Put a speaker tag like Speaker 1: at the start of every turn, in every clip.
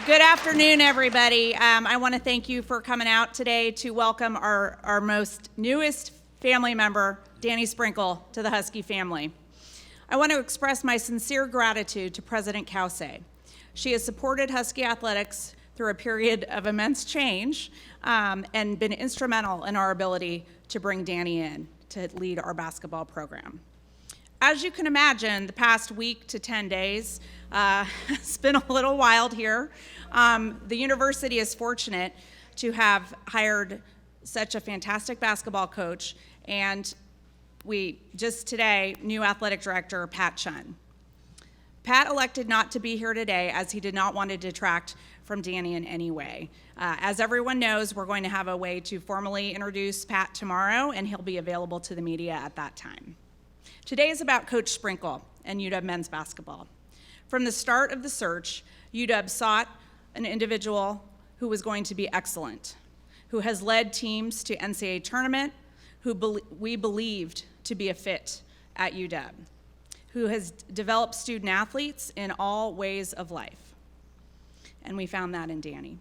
Speaker 1: Good afternoon, everybody. I want to thank you for coming out today to welcome our most newest family member, Danny Sprinkle, to the Husky family. I want to express my sincere gratitude to President Cauce. She has supported Husky athletics through a period of immense change and been instrumental in our ability to bring Danny in to lead our basketball program. As you can imagine, the past week to 10 days, it's been a little wild here. The university is fortunate to have hired such a fantastic basketball coach, and we just today, new athletic director, Pat Chun. Pat elected not to be here today as he did not want to detract from Danny in any way. As everyone knows, we're going to have a way to formally introduce Pat tomorrow, and he'll be available to the media at that time. Today is about Coach Sprinkle and UW men's basketball. From the start of the search, UW sought an individual who was going to be excellent, who has led teams to NCAA tournament, who we believed to be a fit at UW, who has developed student athletes in all ways of life. And we found that in Danny.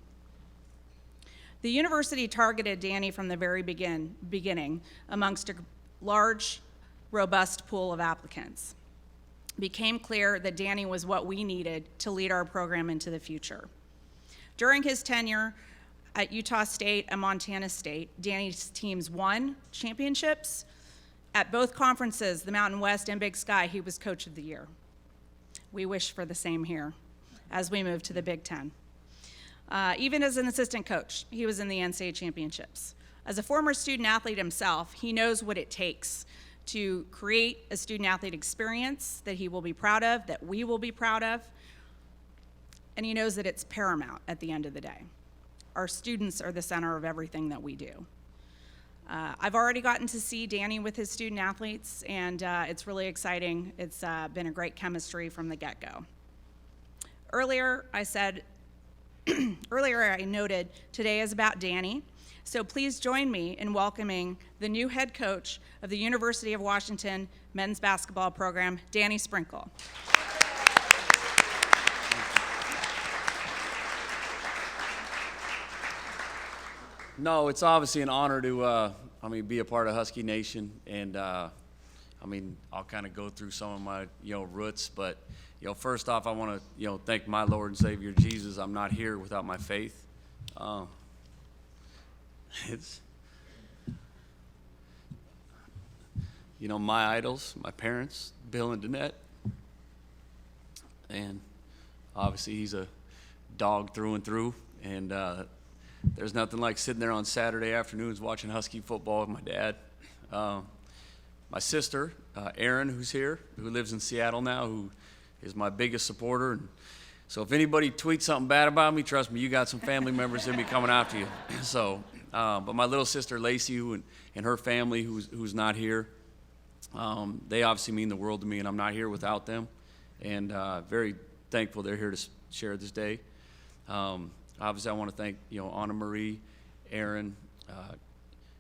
Speaker 1: The university targeted Danny from the very beginning amongst a large, robust pool of applicants. It became clear that Danny was what we needed to lead our program into the future. During his tenure at Utah State and Montana State, Danny's teams won championships. At both conferences, the Mountain West and Big Sky, he was Coach of the Year. We wish for the same here as we move to the Big Ten. Even as an assistant coach, he was in the NCAA championships. As a former student athlete himself, he knows what it takes to create a student athlete experience that he will be proud of, that we will be proud of, and he knows that it's paramount at the end of the day. Our students are the center of everything that we do. I've already gotten to see Danny with his student athletes, and it's really exciting. It's been a great chemistry from the get-go. Earlier I noted today is about Danny, so please join me in welcoming the new head coach of the University of Washington men's basketball program, Danny Sprinkle.
Speaker 2: No, it's obviously an honor to, be a part of Husky Nation, and I'll kind of go through some of my, roots, but, first off, I want to, thank my Lord and Savior Jesus. I'm not here without my faith. It's, my idols, my parents, Bill and Danette, and obviously he's a dog through and through, and there's nothing like sitting there on Saturday afternoons watching Husky football with my dad. My sister, Erin, who's here, who lives in Seattle now, who is my biggest supporter. And so if anybody tweets something bad about me, trust me, you got some family members that be coming after you. So, but my little sister, Lacey, and her family, who's not here, they obviously mean the world to me, and I'm not here without them. And very thankful they're here to share this day. Obviously, I want to thank, Anna Marie, Aaron,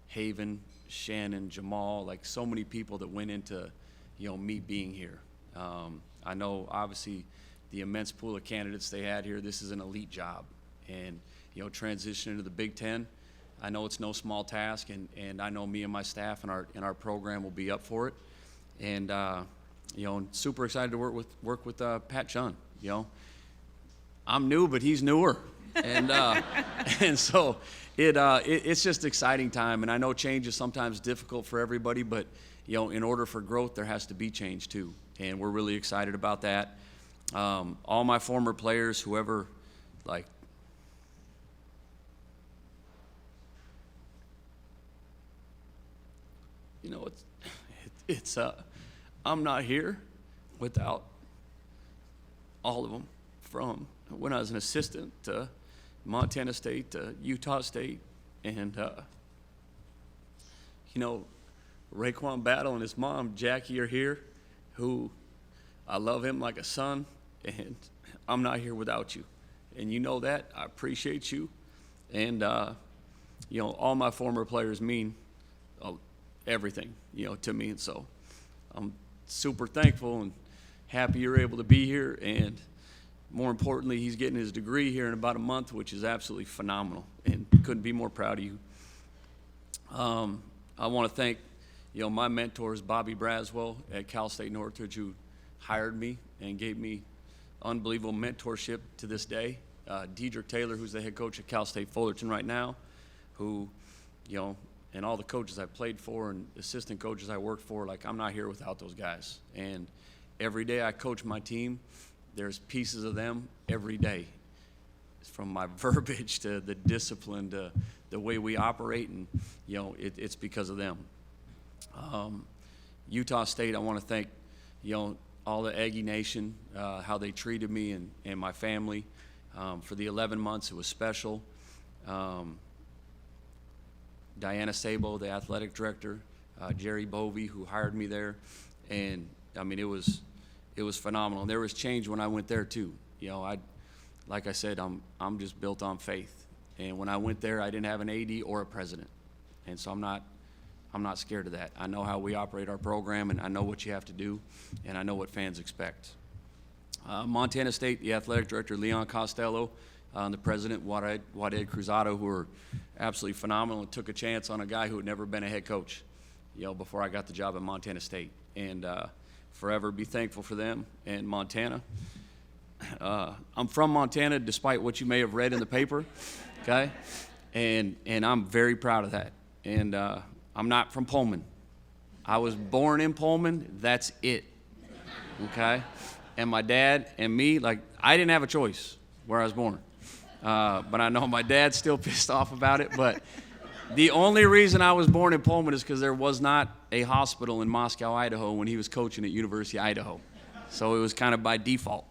Speaker 2: Haven, Shannon, Jamal, like so many people that went into, me being here. I know, obviously, the immense pool of candidates they had here. This is an elite job. And, transitioning into the Big Ten, I know it's no small task, and I know me and my staff and our program will be up for it. And, super excited to work with Pat Chun, I'm new, but he's newer. And and so it's just exciting time, and I know change is sometimes difficult for everybody, but in order for growth there has to be change too, and we're really excited about that. All my former players, whoever, like, it's I'm not here without all of them, from when I was an assistant to Montana State to Utah State, and Raekwon Battle and his mom Jackie are here, who I love him like a son, and I'm not here without you, and that. I appreciate you, and all my former players mean everything to me, and so I'm super thankful and happy you're able to be here, and more importantly, he's getting his degree here in about a month, which is absolutely phenomenal, and couldn't be more proud of you. I want to thank, my mentors, Bobby Braswell at Cal State Northridge, who hired me and gave me unbelievable mentorship to this day. Dedrick Taylor, who's the head coach at Cal State Fullerton right now, who, and all the coaches I played for and assistant coaches I worked for, like, I'm not here without those guys. And every day I coach my team, there's pieces of them every day. From my verbiage to the discipline to the way we operate, and it's because of them. Utah State, I want to thank all the Aggie Nation, how they treated me and my family for the 11 months. It was special. Diana Sabo, the athletic director, Jerry Bovey, who hired me there, and I mean it was phenomenal. There was change when I went there too. Like I said, I'm just built on faith. And when I went there, I didn't have an AD or a president. And so I'm not scared of that. I know how we operate our program, and I know what you have to do, and I know what fans expect. Montana State, the athletic director, Leon Costello, and the president, Juarez Cruzado, who were absolutely phenomenal and took a chance on a guy who had never been a head coach, before I got the job at Montana State. And forever be thankful for them and Montana. I'm from Montana, despite what you may have read in the paper, okay? And I'm very proud of that. And I'm not from Pullman. I was born in Pullman. That's it, okay? And my dad and me, like, I didn't have a choice where I was born. But I know my dad's still pissed off about it. But the only reason I was born in Pullman is because there was not a hospital in Moscow, Idaho, when he was coaching at University of Idaho. So it was kind of by default.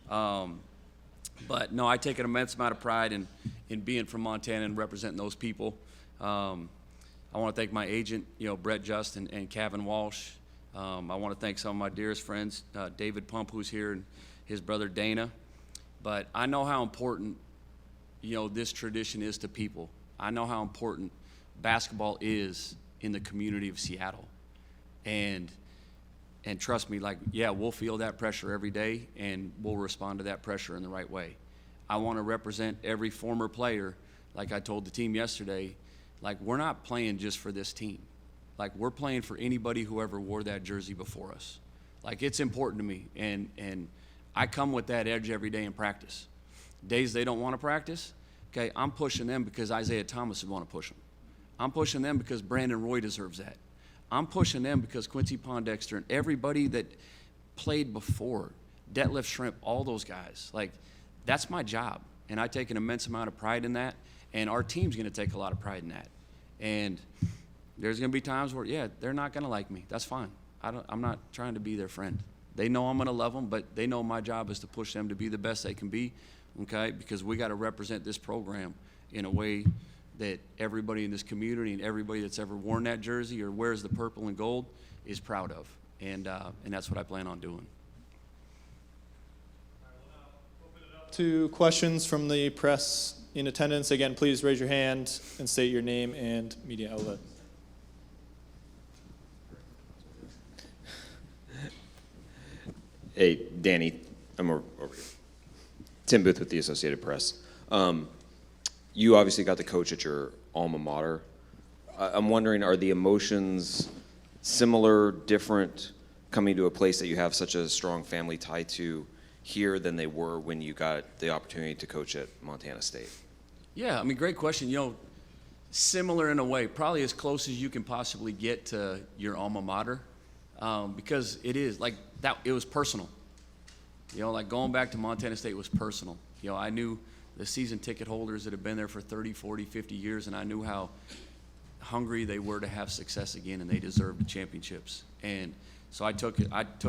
Speaker 2: But no, I take an immense amount of pride in being from Montana and representing those people. I want to thank my agent, Brett Just and Kevin Walsh. I want to thank some of my dearest friends, David Pump, who's here, and his brother Dana. But I know how important, this tradition is to people. I know how important basketball is in the community of Seattle. And trust me, we'll feel that pressure every day, and we'll respond to that pressure in the right way. I want to represent every former player, like I told the team yesterday, we're not playing just for this team. We're playing for anybody who ever wore that jersey before us. It's important to me, and I come with that edge every day in practice. Days they don't want to practice, okay, I'm pushing them because Isaiah Thomas would want to push them. I'm pushing them because Brandon Roy deserves that. I'm pushing them because Quincy Pondexter and everybody that played before, Detlef Shrimp, all those guys, that's my job. And I take an immense amount of pride in that, and our team's going to take a lot of pride in that. And there's going to be times where, they're not going to like me. That's fine. I'm not trying to be their friend. They know I'm going to love them, but they know my job is to push them to be the best they can be, okay, because we got to represent this program in a way that everybody in this community and everybody that's ever worn that jersey or wears the purple and gold is proud of. And that's what I plan on doing.
Speaker 3: To questions from the press in attendance. Again, please raise your hand and state your name and media outlet.
Speaker 4: Hey, Danny, I'm over here. Tim Booth with the Associated Press. You obviously got to coach at your alma mater. I'm wondering, are the emotions similar, different, coming to a place that you have such a strong family tie to here than they were when you got the opportunity to coach at Montana State?
Speaker 2: Yeah, great question. Similar in a way, probably as close as you can possibly get to your alma mater, because it is that. It was personal. Going back to Montana State was personal. I knew the season ticket holders that have been there for 30, 40, 50 years, and I knew how hungry they were to have success again, and they deserved the championships. And so I took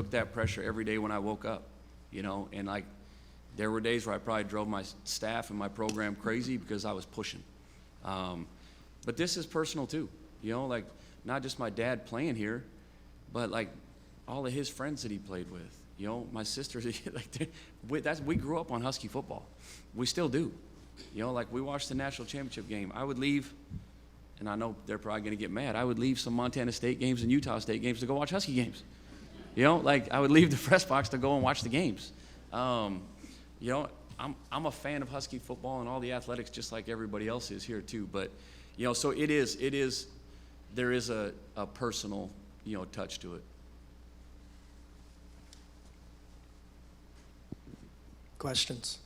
Speaker 2: that pressure every day when I woke up, and there were days where I probably drove my staff and my program crazy because I was pushing. But this is personal too, not just my dad playing here, but all of his friends that he played with. My sisters, we grew up on Husky football. We still do. We watched the national championship game. I would leave, and I know they're probably going to get mad, I would leave some Montana State games and Utah State games to go watch Husky games. I would leave the press box to go and watch the games. you know, I'm a fan of Husky football and all the athletics just like everybody else is here too. But, you know, so there is a personal, you know, touch to it.
Speaker 5: Questions?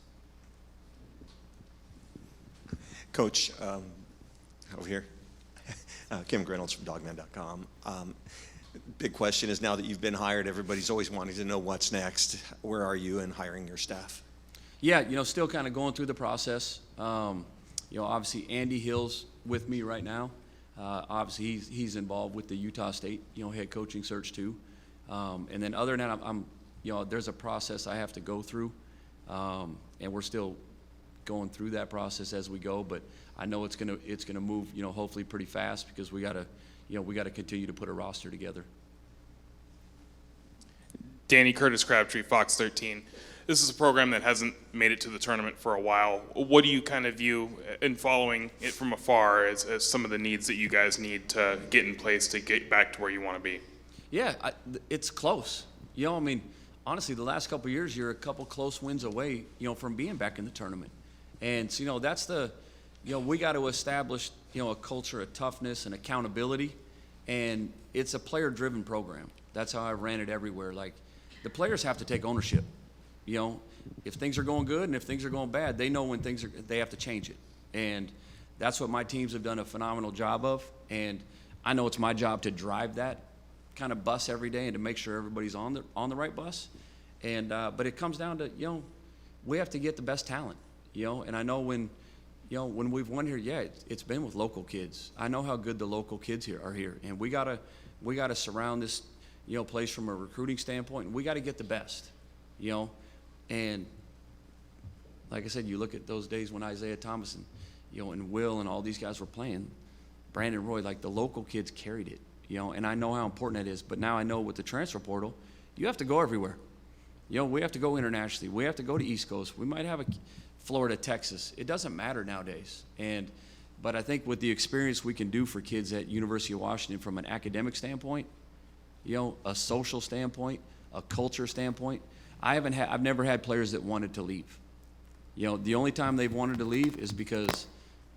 Speaker 6: Coach, over here, Kim Reynolds from dogman.com. Big question is, now that you've been hired, everybody's always wanting to know what's next. Where are you in hiring your staff?
Speaker 2: Yeah, you know, still kind of going through the process. You know, obviously Andy Hill's with me right now. Obviously he's involved with the Utah State, you know, head coaching search too. And then other than that, I'm you know, there's a process I have to go through, and we're still going through that process as we go. But I know it's gonna move, you know, hopefully pretty fast, because we gotta continue to put a roster together.
Speaker 7: Danny Curtis Crabtree, Fox 13. This is a program that hasn't made it to the tournament for a while. What do you kind of view in following it from afar as some of the needs that you guys need to get in place to get back to where you want to be? Yeah,
Speaker 2: It's close. You know, I mean, honestly, the last couple of years, you're a couple close wins away, you know, from being back in the tournament. And so, you know, that's you know, we got to establish, you know, a culture of toughness and accountability. And it's a player-driven program. That's how I ran it everywhere. Like, the players have to take ownership. You know, if things are going good and if things are going bad, they know when they have to change it. And that's what my teams have done a phenomenal job of. And I know it's my job to drive that kind of bus every day and to make sure everybody's on the right bus. And but it comes down to, you know, we have to get the best talent. You know, and I know when we've won here, yeah, it's been with local kids. I know how good the local kids here are here, and we gotta surround this, you know, place from a recruiting standpoint, and we got to get the best. You know, and like I said, you look at those days when Isaiah Thomas and, you know, and Will and all these guys were playing, Brandon Roy, like the local kids carried it, you know, and I know how important that is. But now I know with the transfer portal, you have to go everywhere. You know, we have to go internationally. We have to go to East Coast. We might have a Florida, Texas. It doesn't matter nowadays. But I think with the experience we can do for kids at University of Washington from an academic standpoint, you know, a social standpoint, a culture standpoint, I've never had players that wanted to leave. You know, the only time they've wanted to leave is because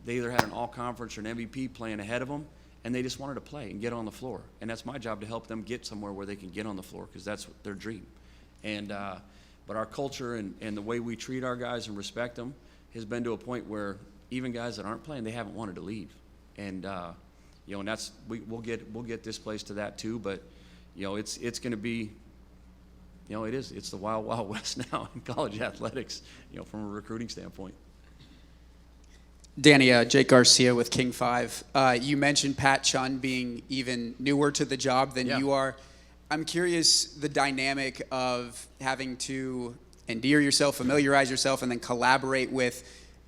Speaker 2: they either had an all-conference or an MVP playing ahead of them, and they just wanted to play and get on the floor. And that's my job, to help them get somewhere where they can get on the floor, because that's their dream. And but our culture and the way we treat our guys and respect them has been to a point where even guys that aren't playing, they haven't wanted to leave. And you know, and that's we'll get this place to that too. But you know, it's going to be, you know, it's the wild, wild west now in college athletics, you know, from a recruiting standpoint.
Speaker 8: Danny, Jake Garcia with King 5. You mentioned Pat Chun being even newer to the job than you are. I'm curious the dynamic of having to endear yourself, familiarize yourself, and then collaborate with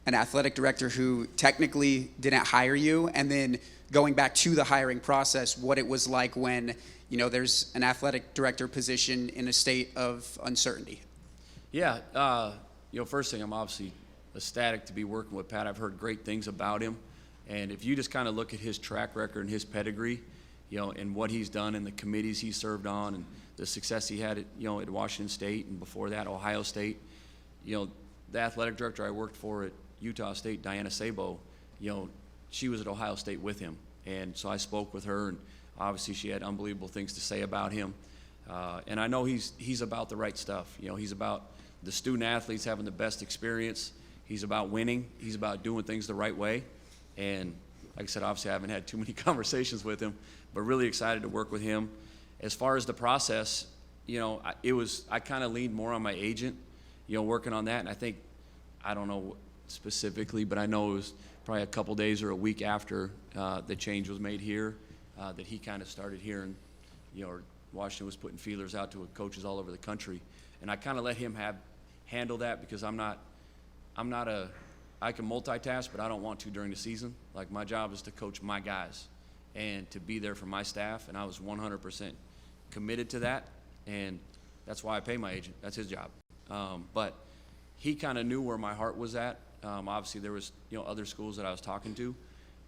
Speaker 8: an athletic director who technically didn't hire you, and then going back to the hiring process, what it was like when, you know, there's an athletic director position in a state of uncertainty.
Speaker 2: Yeah, you know, first thing, I'm obviously ecstatic to be working with Pat. I've heard great things about him, and if you just kind of look at his track record and his pedigree, you know, and what he's done and the committees he served on and the success he had at, you know, at Washington State and before that Ohio State, you know, the athletic director I worked for at Utah State, Diana Sabo, you know, she was at Ohio State with him, and so I spoke with her, and obviously she had unbelievable things to say about him, and I know he's about the right stuff. You know, he's about the student athletes having the best experience. He's about winning. He's about doing things the right way, and like I said, obviously I haven't had too many conversations with him, but really excited to work with him. As far as the process, you know, I kind of leaned more on my agent, you know, working on that, and I think, I don't know specifically, but I know it was probably a couple days or a week after the change was made here that he kind of started hearing, you know, Washington was putting feelers out to coaches all over the country, and I kind of let him handle that, because I can multitask, but I don't want to during the season. Like, my job is to coach my guys and to be there for my staff, and I was 100% committed to that, and that's why I pay my agent. That's his job. But he kind of knew where my heart was at. Obviously, there was, you know, other schools that I was talking to,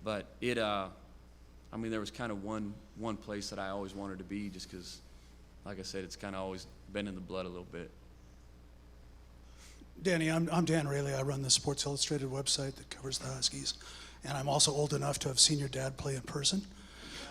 Speaker 2: but I mean, there was kind of one place that I always wanted to be, just because, like I said, it's kind of always been in the blood a little bit.
Speaker 5: Danny, I'm Dan Rayleigh. I run the Sports Illustrated website that covers the Huskies. And I'm also old enough to have seen your dad play in person.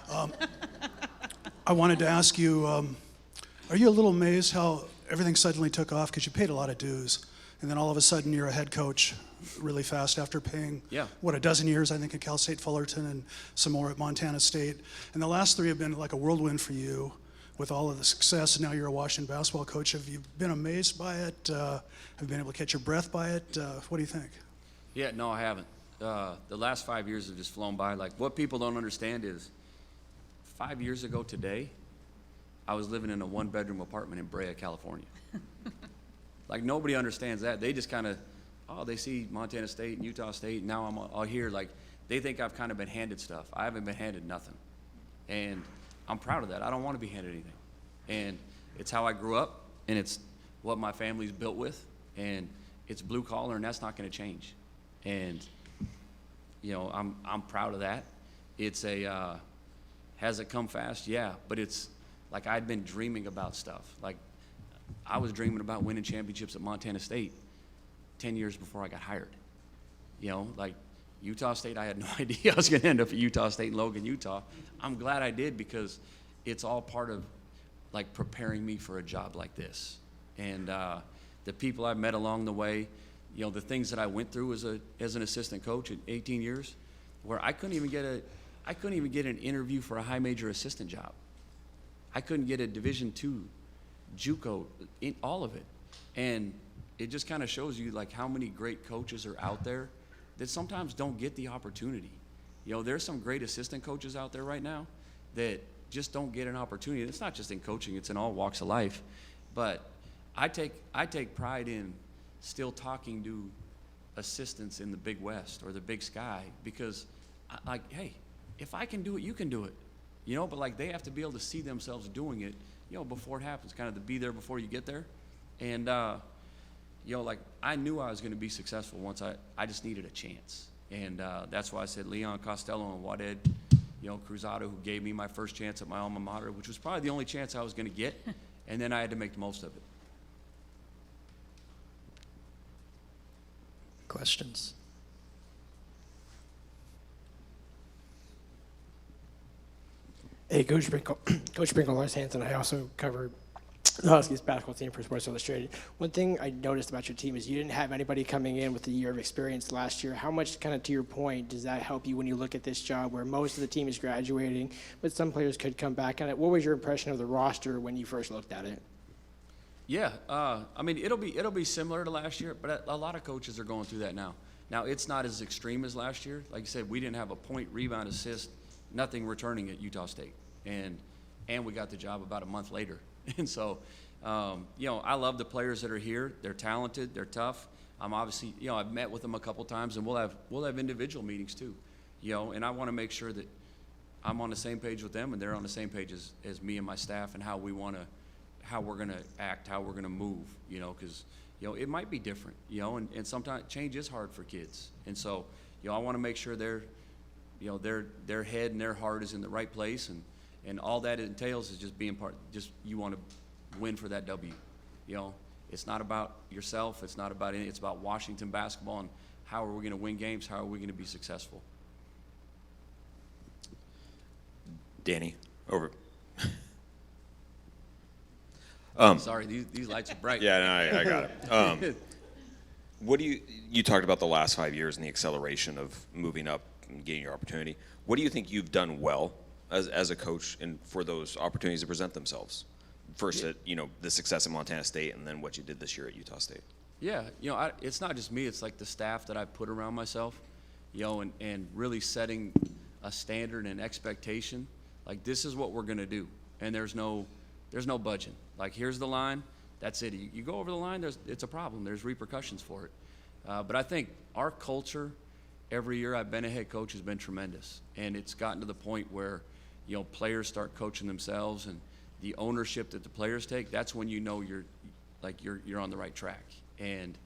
Speaker 5: I wanted to ask you, are you a little amazed how everything suddenly took off? Because you paid a lot of dues. And then all of a sudden you're a head coach really fast after paying, what, a dozen years, I think, at Cal State Fullerton and some more at Montana State. And the last 3 have been like a whirlwind for you with all of the success. And now you're a Washington basketball coach. Have you been amazed by it? Have you been able to catch your breath by it? What do you think?
Speaker 2: Yeah, no, I haven't. The last 5 years have just flown by. Like, what people don't understand is 5 years ago today, I was living in a 1-bedroom apartment in Brea, California. Like, nobody understands that. They just kind of, they see Montana State and Utah State, and now I'm all here. Like, they think I've kind of been handed stuff. I haven't been handed nothing. And I'm proud of that. I don't want to be handed anything. And it's how I grew up, and it's what my family's built with, and it's blue collar, and that's not going to change. And, you know, I'm proud of that. It's has it come fast? Yeah, but it's like I'd been dreaming about stuff. Like, I was dreaming about winning championships at Montana State 10 years before I got hired. You know, like Utah State, I had no idea I was going to end up at Utah State in Logan, Utah. I'm glad I did, because it's all part of like preparing me for a job like this. And the people I've met along the way, you know, the things that I went through as an assistant coach at 18 years, where I couldn't even get an interview for a high major assistant job. I couldn't get a Division II JUCO, in all of it. And it just kind of shows you like how many great coaches are out there that sometimes don't get the opportunity. You know, there's some great assistant coaches out there right now that just don't get an opportunity. It's not just in coaching, it's in all walks of life. But I take pride in still talking to assistants in the Big West or the Big Sky, because hey, if I can do it, you can do it. You know, but like they have to be able to see themselves doing it, you know, before it happens, kind of to be there before you get there. And, you know, like I knew I was going to be successful once I just needed a chance. And that's why I said Leon Costello and Waded, you know, Cruzado, who gave me my first chance at my alma mater, which was probably the only chance I was going to get. And then I had to make the most of it.
Speaker 5: Questions?
Speaker 9: Hey, Coach Sprinkle. Coach Sprinkle, Lars Hansen. I also covered the Huskies basketball team for Sports Illustrated. One thing I noticed about your team is you didn't have anybody coming in with a year of experience last year. How much, kind of to your point, does that help you when you look at this job where most of the team is graduating, but some players could come back on it? What was your impression of the roster when you first looked at it?
Speaker 2: Yeah, I mean, it'll be similar to last year, but a lot of coaches are going through that now. Now, it's not as extreme as last year. Like you said, we didn't have a point, rebound, assist, nothing returning at Utah State. And we got the job about a month later. And so, you know, I love the players that are here. They're talented. They're tough. I'm obviously, you know, I've met with them a couple times, and we'll have individual meetings too, you know, and I want to make sure that I'm on the same page with them and they're on the same page as me and my staff, and how we're going to act, how we're going to move, you know, because, you know, it might be different, you know, and sometimes change is hard for kids. And so, you know, I want to make sure their head and their heart is in the right place, and all that entails is just being you want to win for that W. You know, it's not about yourself, it's not about it's about Washington basketball, and how are we going to win games, how are we going to be successful.
Speaker 4: Danny, over.
Speaker 2: Sorry, these lights are bright.
Speaker 4: Yeah, no, I got it. What do you talked about the last 5 years and the acceleration of moving up and getting your opportunity. What do you think you've done well as a coach and for those opportunities to present themselves? First, at, you know, the success at Montana State, and then what you did this year at Utah State.
Speaker 2: Yeah, you know, it's not just me. It's like the staff that I put around myself, you know, and really setting a standard and expectation. Like, this is what we're going to do, and there's no budging. Like, here's the line. That's it. You go over the line, it's a problem. There's repercussions for it. But I think our culture, every year I've been a head coach, has been tremendous, and it's gotten to the point where, you know, players start coaching themselves, and the ownership that the players take. That's when you know you're on the right track. And,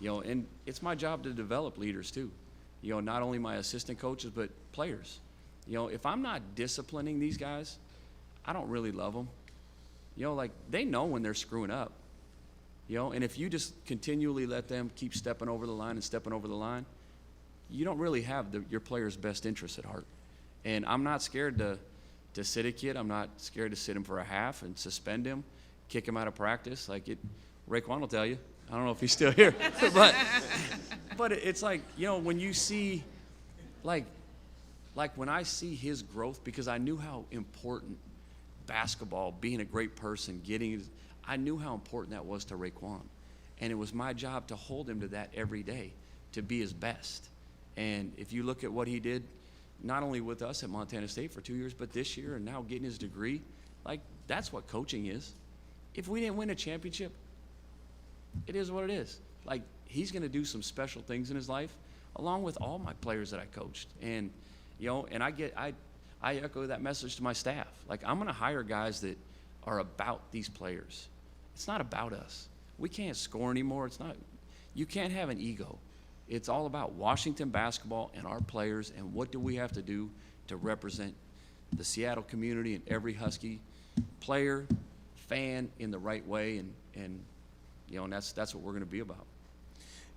Speaker 2: you know, and it's my job to develop leaders too. You know, not only my assistant coaches, but players. You know, if I'm not disciplining these guys, I don't really love them. You know, like, they know when they're screwing up. And if you just continually let them keep stepping over the line and stepping over the line, you don't really have your player's best interest at heart. And I'm not scared to sit a kid. I'm not scared to sit him for a half and suspend him, kick him out of practice. Raekwon will tell you. I don't know if he's still here, but it's like, when you see, like when I see his growth, because I knew how important basketball, being a great person, I knew how important that was to Raekwon. And it was my job to hold him to that every day, to be his best. And if you look at what he did, not only with us at Montana State for 2 years, but this year and now getting his degree, that's what coaching is. If we didn't win a championship, it is what it is. He's going to do some special things in his life, along with all my players that I coached. And, and I echo that message to my staff. I'm going to hire guys that are about these players. It's not about us. We can't score anymore. You can't have an ego. It's all about Washington basketball and our players, and what do we have to do to represent the Seattle community and every Husky player, fan in the right way, and that's what we're going to be about.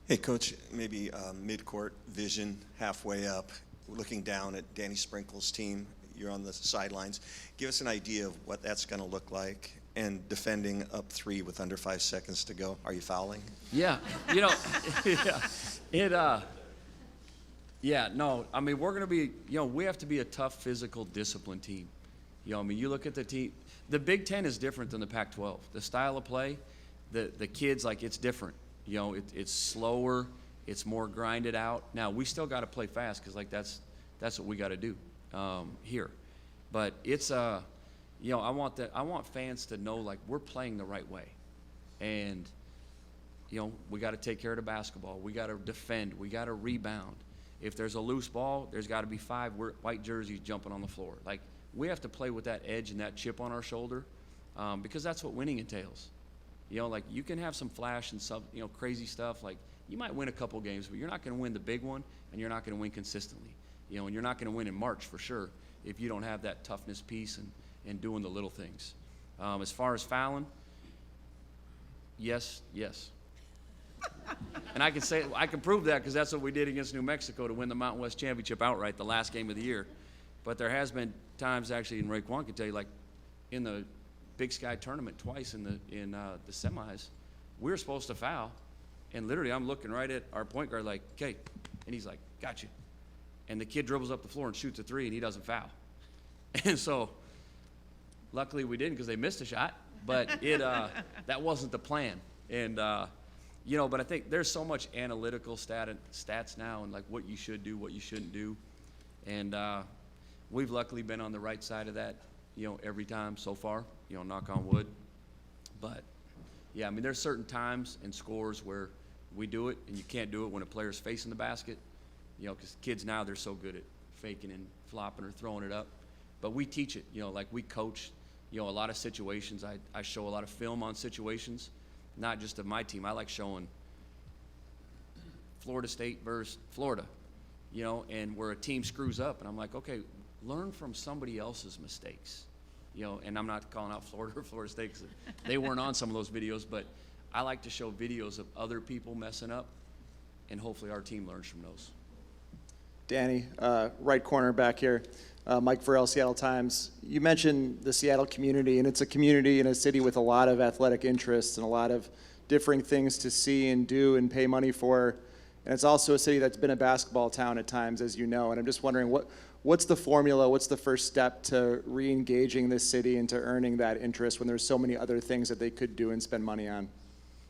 Speaker 6: Hey, Coach, maybe mid-court vision, halfway up, looking down at Danny Sprinkle's team. You're on the sidelines. Give us an idea of what that's going to look like. And defending up 3 with under 5 seconds to go. Are you fouling?
Speaker 2: Yeah. No. I mean, we're going to be, we have to be a tough, physical, disciplined team. You look at the team. The Big Ten is different than the Pac-12. The style of play, the kids, it's different. It's slower. It's more grinded out. Now, we still got to play fast because, that's what we got to do here. But it's I want fans to know we're playing the right way, and we got to take care of the basketball. We got to defend. We got to rebound. If there's a loose ball, there's got to be 5 white jerseys jumping on the floor. We have to play with that edge and that chip on our shoulder, because that's what winning entails. You can have some flash and some crazy stuff. You might win a couple games, but you're not going to win the big one, and you're not going to win consistently. And you're not going to win in March for sure if you don't have that toughness piece and doing the little things. As far as fouling, yes. And I can prove that because that's what we did against New Mexico to win the Mountain West Championship outright, the last game of the year. But there has been times actually, and Raekwon can tell you, in the Big Sky tournament twice in the semis, we were supposed to foul, and literally I'm looking right at our point guard okay, and he's like, got you. And the kid dribbles up the floor and shoots a 3, and he doesn't foul. And so luckily we didn't because they missed a shot, but that wasn't the plan. And, but I think there's so much analytical stats now and what you should do, what you shouldn't do. And we've luckily been on the right side of that, every time so far, knock on wood. But, yeah, I mean, there's certain times and scores where we do it, and you can't do it when a player's facing the basket, because kids now, they're so good at faking and flopping or throwing it up. But we teach it, we coach, a lot of situations. I show a lot of film on situations, not just of my team. I like showing Florida State versus Florida, and where a team screws up. And I'm like, okay, learn from somebody else's mistakes, and I'm not calling out Florida or Florida State because they weren't on some of those videos, but I like to show videos of other people messing up, and hopefully our team learns from those.
Speaker 10: Danny, right corner back here. Mike Farrell, Seattle Times. You mentioned the Seattle community, and it's a community in a city with a lot of athletic interests and a lot of differing things to see and do and pay money for. And it's also a city that's been a basketball town at times, as you know. And I'm just wondering, what's the formula, what's the first step to re-engaging this city and to earning that interest when there's so many other things that they could do and spend money on?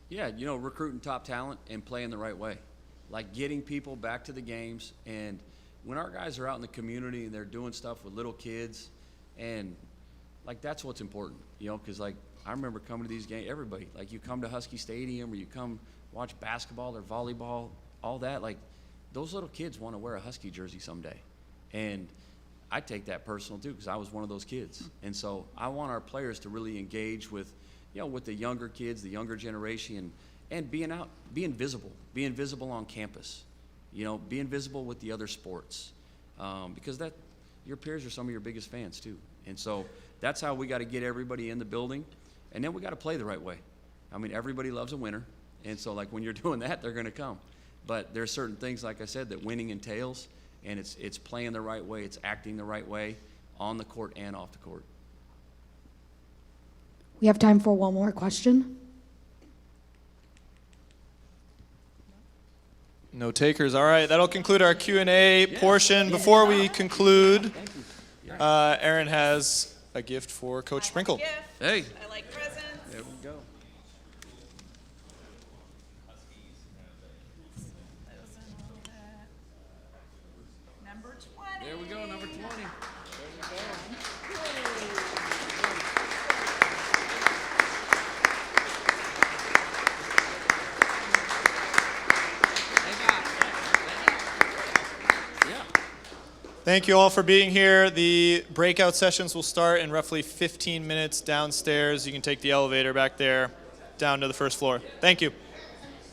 Speaker 2: Yeah, recruiting top talent and playing the right way. Getting people back to the games. And when our guys are out in the community and they're doing stuff with little kids, and that's what's important, because I remember coming to these games, everybody, you come to Husky Stadium or you come watch basketball or volleyball, all that, those little kids want to wear a Husky jersey someday. And I take that personal too, because I was one of those kids. And so I want our players to really engage with, with the younger kids, the younger generation, and being visible on campus, being visible with the other sports, because your peers are some of your biggest fans too. And so that's how we got to get everybody in the building, and then we got to play the right way. I mean, everybody loves a winner, and so like when you're doing that, they're going to come. But there's certain things, like I said, that winning entails, and it's playing the right way, it's acting the right way on the court and off the court.
Speaker 11: We have time for one more question.
Speaker 3: No takers. All right, that'll conclude our Q&A portion. Before we conclude, Aaron has a gift for Coach Sprinkle.
Speaker 2: Hey.
Speaker 1: I like presents.
Speaker 2: There we go.
Speaker 1: Number 20.
Speaker 2: There we go, number 20.
Speaker 3: Thank you all for being here. The breakout sessions will start in roughly 15 minutes downstairs. You can take the elevator back there down to the first floor. Thank you.